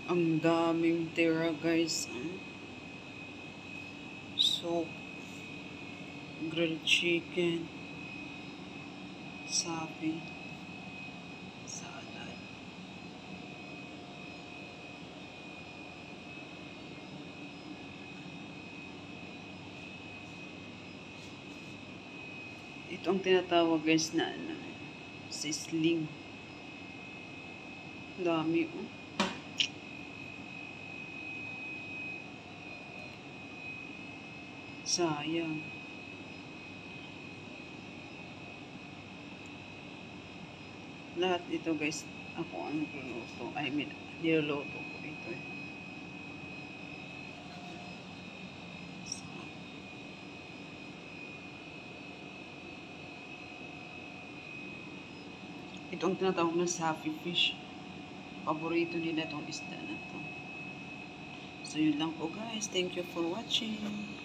Ang daming tira guys. Soup, grilled chicken, sabi, salad. Ito ang tinatawag guys na sisling. Dami oh. Sayang. Lahat ito guys, ako ang nagluluto. Niluluto ko ito eh. Ito ang tinatawag na safi fish. Paborito nila itong isda na to. So yun lang po guys. Thank you for watching.